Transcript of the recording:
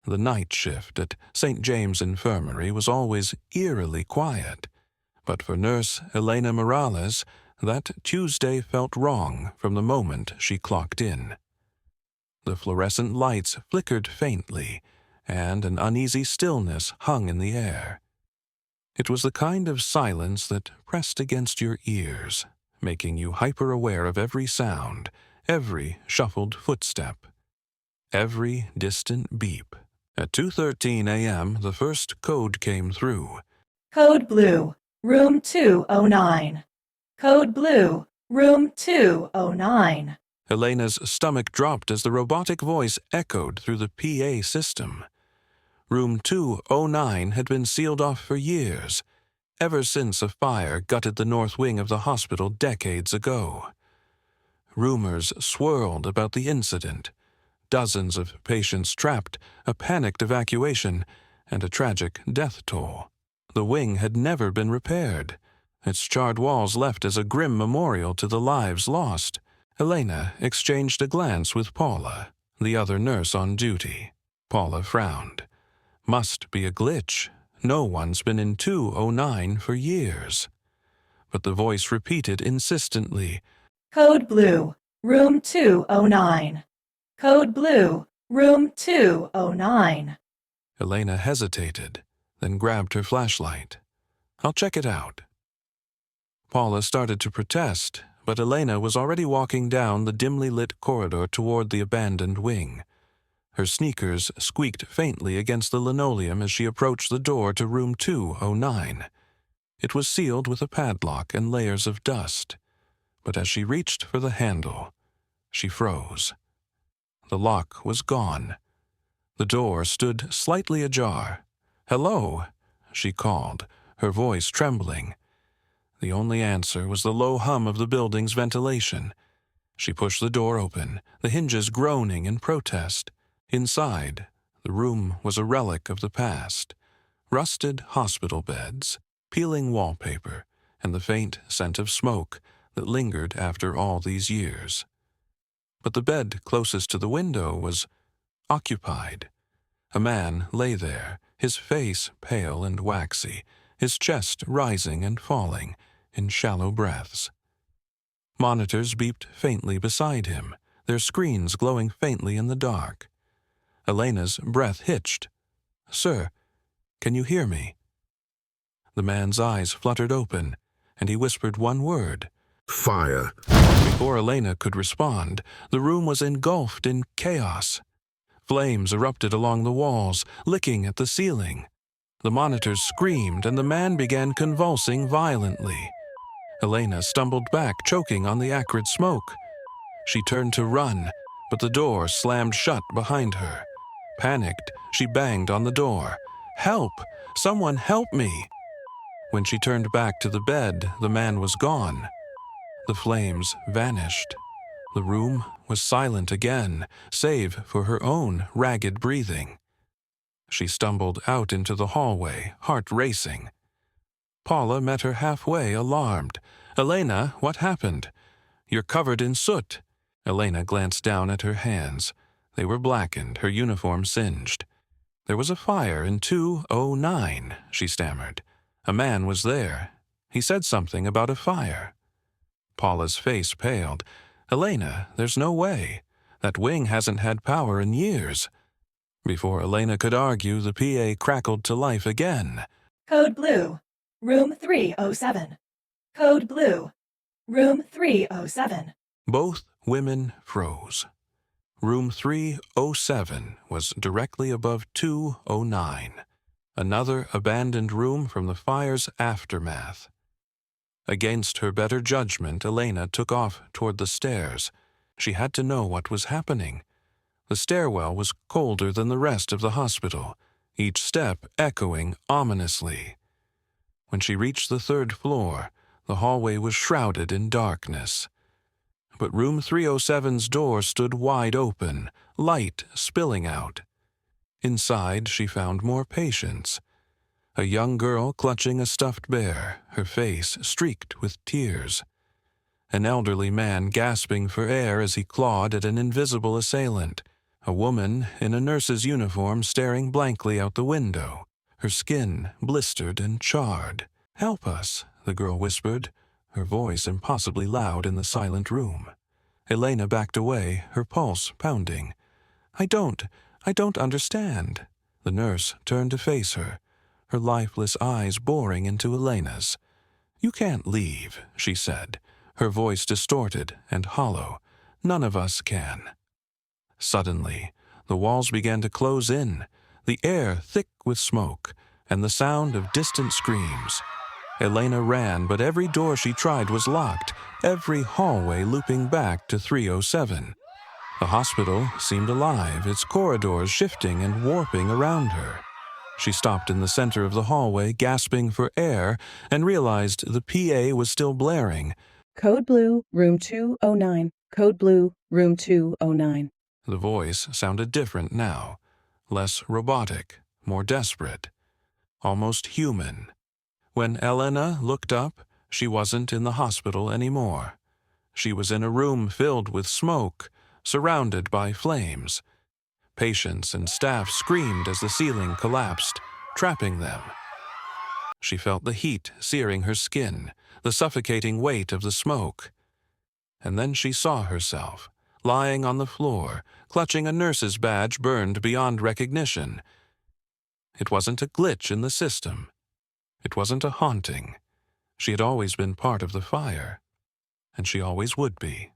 The night shift at St. James Infirmary was always eerily quiet, but for Nurse Elena Morales, that Tuesday felt wrong from the moment she clocked in. The fluorescent lights flickered faintly, and an uneasy stillness hung in the air. It was the kind of silence that pressed against your ears, making you hyper-aware of every sound, every shuffled footstep, every distant beep. At 2:13 a.m., the first code came through. Code Blue, Room 209. Code Blue, Room 209. Elena's stomach dropped as the robotic voice echoed through the PA system. Room 209 had been sealed off for years, ever since a fire gutted the north wing of the hospital decades ago. Rumors swirled about the incident. Dozens of patients trapped, a panicked evacuation, and a tragic death toll. The wing had never been repaired, its charred walls left as a grim memorial to the lives lost. Elena exchanged a glance with Paula, the other nurse on duty. Paula frowned. Must be a glitch. No one's been in 209 for years. But the voice repeated insistently, Code Blue, Room 209. Code Blue, Room 209. Elena hesitated, then grabbed her flashlight. I'll check it out. Paula started to protest, but Elena was already walking down the dimly lit corridor toward the abandoned wing. Her sneakers squeaked faintly against the linoleum as she approached the door to room 209. It was sealed with a padlock and layers of dust, but as she reached for the handle, she froze. The lock was gone. The door stood slightly ajar. "Hello," she called, her voice trembling. The only answer was the low hum of the building's ventilation. She pushed the door open, the hinges groaning in protest. Inside, the room was a relic of the past. Rusted hospital beds, peeling wallpaper, and the faint scent of smoke that lingered after all these years. But the bed closest to the window was occupied. A man lay there, his face pale and waxy, his chest rising and falling in shallow breaths. Monitors beeped faintly beside him, their screens glowing faintly in the dark. Elena's breath hitched. "Sir, can you hear me?" The man's eyes fluttered open, and he whispered one word. "Fire." Before Elena could respond, the room was engulfed in chaos. Flames erupted along the walls, licking at the ceiling. The monitors screamed, and the man began convulsing violently. Elena stumbled back, choking on the acrid smoke. She turned to run, but the door slammed shut behind her. Panicked, she banged on the door. "Help! Someone help me!" When she turned back to the bed, the man was gone. The flames vanished. The room was silent again, save for her own ragged breathing. She stumbled out into the hallway, heart racing. Paula met her halfway, alarmed. "Elena, what happened? You're covered in soot." Elena glanced down at her hands. They were blackened, her uniform singed. "There was a fire in 209, she stammered. "A man was there. He said something about a fire." Paula's face paled. "Elena, there's no way. That wing hasn't had power in years." Before Elena could argue, the PA crackled to life again. Code Blue, Room 307. Code Blue, Room 307. Both women froze. Room 307 was directly above 209, another abandoned room from the fire's aftermath. Against her better judgment, Elena took off toward the stairs. She had to know what was happening. The stairwell was colder than the rest of the hospital, each step echoing ominously. When she reached the third floor, the hallway was shrouded in darkness. But room 307's door stood wide open, light spilling out. Inside, she found more patients. A young girl clutching a stuffed bear, her face streaked with tears. An elderly man gasping for air as he clawed at an invisible assailant, A woman in a nurse's uniform staring blankly out the window, her skin blistered and charred. "Help us," the girl whispered, her voice impossibly loud in the silent room. Elena backed away, her pulse pounding. I don't understand." The nurse turned to face her, her lifeless eyes boring into Elena's. "You can't leave," she said, her voice distorted and hollow. "None of us can." Suddenly, the walls began to close in, the air thick with smoke, and the sound of distant screams. Elena ran, but every door she tried was locked, every hallway looping back to 307. The hospital seemed alive, its corridors shifting and warping around her. She stopped in the center of the hallway, gasping for air, and realized the PA was still blaring. "Code Blue, room 209. Code Blue, room 209. The voice sounded different now, less robotic, more desperate, almost human. When Elena looked up, she wasn't in the hospital anymore. She was in a room filled with smoke, surrounded by flames. Patients and staff screamed as the ceiling collapsed, trapping them. She felt the heat searing her skin, the suffocating weight of the smoke. And then she saw herself, lying on the floor, clutching a nurse's badge burned beyond recognition. It wasn't a glitch in the system. It wasn't a haunting. She had always been part of the fire, and she always would be.